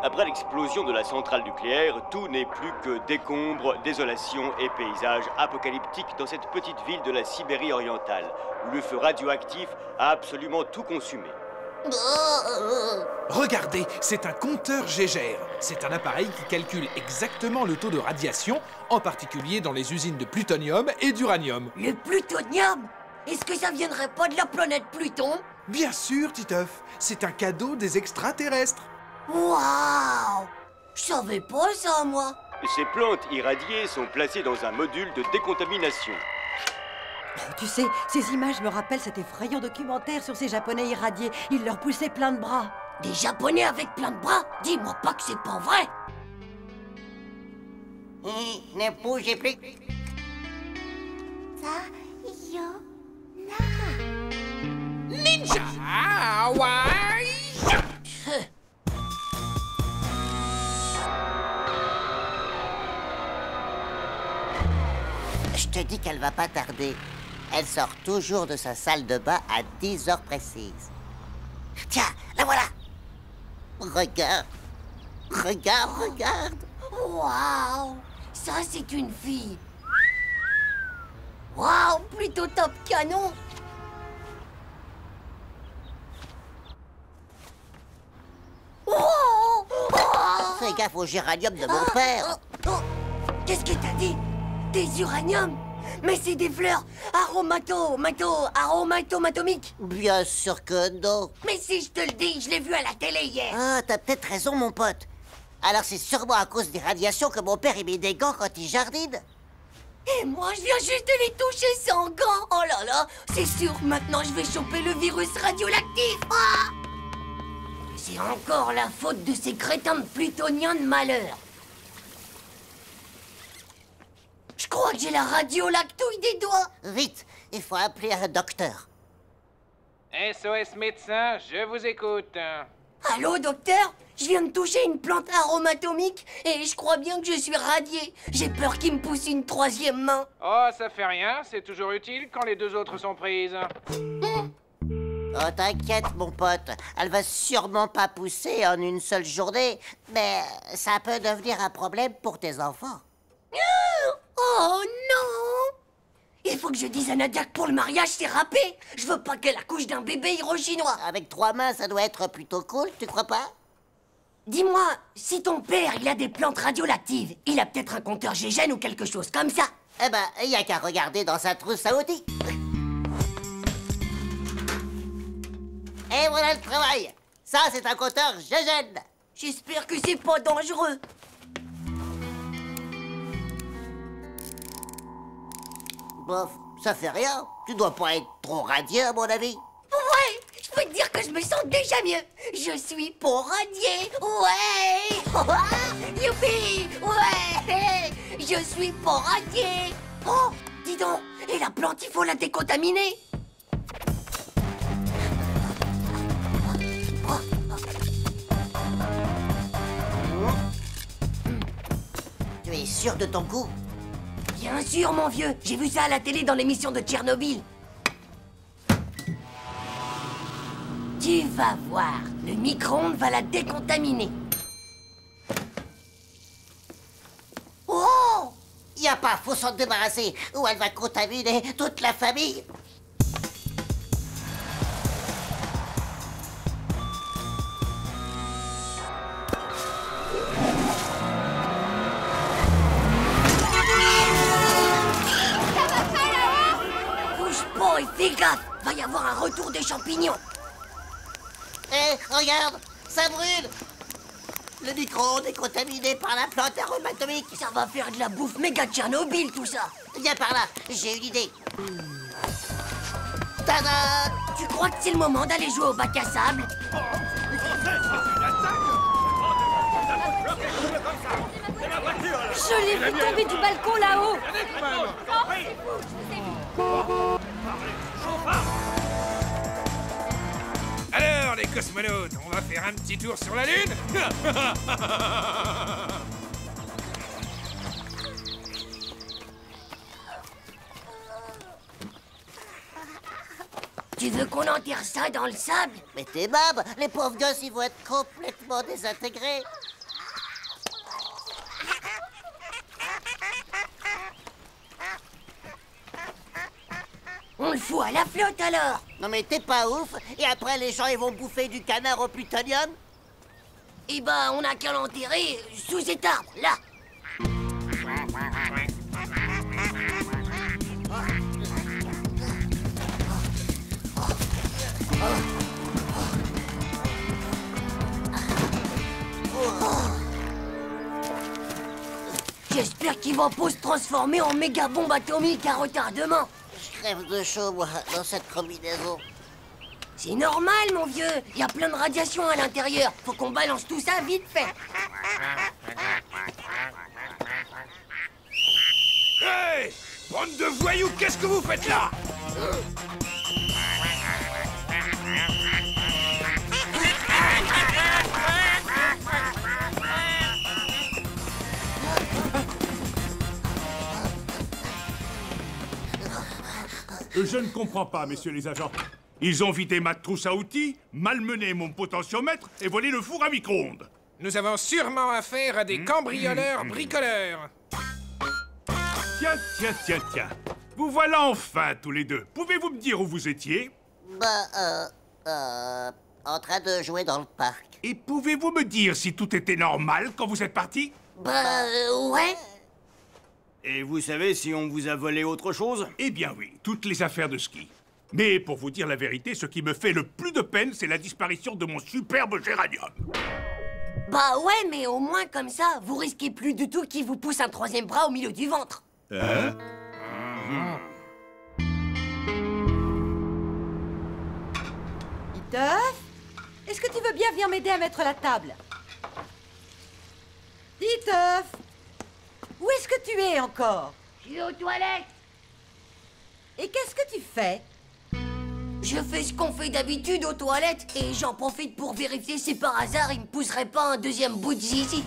Après l'explosion de la centrale nucléaire, tout n'est plus que décombres, désolation et paysages apocalyptiques dans cette petite ville de la Sibérie orientale, où le feu radioactif a absolument tout consumé. Regardez, c'est un compteur Gégère. C'est un appareil qui calcule exactement le taux de radiation, en particulier dans les usines de plutonium et d'uranium. Le plutonium? Est-ce que ça viendrait pas de la planète Pluton? Bien sûr, Titeuf, c'est un cadeau des extraterrestres. Waouh! Je savais pas ça, moi. Ces plantes irradiées sont placées dans un module de décontamination. Tu sais, ces images me rappellent cet effrayant documentaire sur ces Japonais irradiés. Ils leur poussaient plein de bras. Des Japonais avec plein de bras? Dis-moi pas que c'est pas vrai. Ne bougez plus. Ninja! Ah, ouais! Je te dis qu'elle va pas tarder. Elle sort toujours de sa salle de bain à 10 heures précises. Tiens, la voilà. Regarde. Regarde, regarde. Waouh! Ça, c'est une fille. Waouh! Plutôt top canon. Oh! Fais gaffe au géranium de mon père. Qu'est-ce que t'as dit? Des uraniums? Mais c'est des fleurs aromatomatomiques. Bien sûr que non. Mais si je te le dis, je l'ai vu à la télé hier. Ah, t'as peut-être raison, mon pote. Alors c'est sûrement à cause des radiations que mon père met des gants quand il jardine. Et moi, je viens juste de les toucher sans gants. Oh là là, c'est sûr, maintenant je vais choper le virus radioactif. Ah! C'est encore la faute de ces crétins de plutoniens de malheur. Je crois que j'ai la radiolactouille des doigts. Vite, il faut appeler un docteur. SOS médecin, je vous écoute. Allô, docteur? Je viens de toucher une plante aromatomique et je crois bien que je suis radié. J'ai peur qu'il me pousse une troisième main. Oh, ça fait rien, c'est toujours utile quand les deux autres sont prises. Oh, t'inquiète, mon pote. Elle va sûrement pas pousser en une seule journée, mais ça peut devenir un problème pour tes enfants. Oh non! Il faut que je dise à Nadia que pour le mariage, c'est râpé. Je veux pas qu'elle accouche d'un bébé hirochinois. Avec 3 mains, ça doit être plutôt cool, tu crois pas? Dis-moi, si ton père, il a des plantes radioactives, il a peut-être un compteur Gégène ou quelque chose comme ça. Eh ben, y a qu'à regarder dans sa trousse à outils. Et voilà le travail. Ça, c'est un compteur Gégène. J'espère que c'est pas dangereux. Bof, ça fait rien. Tu dois pas être trop radieux, à mon avis. Ouais, je peux te dire que je me sens déjà mieux. Je suis pas radié. Ouais. Youpi. Ouais. Je suis pas radié. Oh, dis donc. Et la plante, il faut la décontaminer. Tu es sûr de ton coup? Bien sûr, mon vieux. J'ai vu ça à la télé dans l'émission de Tchernobyl. Tu vas voir. Le micro-ondes va la décontaminer. Oh! Y a pas, faut s'en débarrasser, ou elle va contaminer toute la famille. Bouge pas et fais gaffe. Va y avoir un retour des champignons. Eh, regarde, ça brûle. Le micro-ondes est contaminé par la plante aromatomique. Ça va faire de la bouffe méga Tchernobyl, tout ça. Viens par là, j'ai une idée. Tada! Tu crois que c'est le moment d'aller jouer au bac à sable? Je l'ai vu tomber du balcon là-haut. Alors, les cosmonautes, on va faire un petit tour sur la Lune? Tu veux qu'on enterre ça dans le sable? Mais t'es bab, les pauvres gosses, ils vont être complètement désintégrés. On le fout à la flotte alors. Non mais t'es pas ouf. Et après les gens ils vont bouffer du canard au plutonium. Eh ben, on a qu'à l'enterrer sous cet arbre, là. J'espère qu'ils vont pas se transformer en méga bombe atomique à retardement. Je crève de chaud, moi, dans cette combinaison. C'est normal, mon vieux. Il y a plein de radiation à l'intérieur. Faut qu'on balance tout ça vite fait. Hey! Bande de voyous, qu'est-ce que vous faites là? Je ne comprends pas, messieurs les agents. Ils ont vidé ma trousse à outils, malmené mon potentiomètre et volé le four à micro-ondes. Nous avons sûrement affaire à des cambrioleurs bricoleurs. Tiens. Vous voilà enfin, tous les deux. Pouvez-vous me dire où vous étiez? En train de jouer dans le parc. Et pouvez-vous me dire si tout était normal quand vous êtes partis? Ouais. Et vous savez si on vous a volé autre chose? Eh bien oui, toutes les affaires de ski. Mais pour vous dire la vérité, ce qui me fait le plus de peine, c'est la disparition de mon superbe géranium. Bah ouais, mais au moins comme ça, vous risquez plus du tout qu'il vous pousse un troisième bras au milieu du ventre. Hein? Titeuf, est-ce que tu veux bien venir m'aider à mettre la table? Titeuf, où est-ce que tu es encore? Je suis aux toilettes. Et qu'est-ce que tu fais? Je fais ce qu'on fait d'habitude aux toilettes et j'en profite pour vérifier si par hasard il me pousserait pas un deuxième bout de zizi.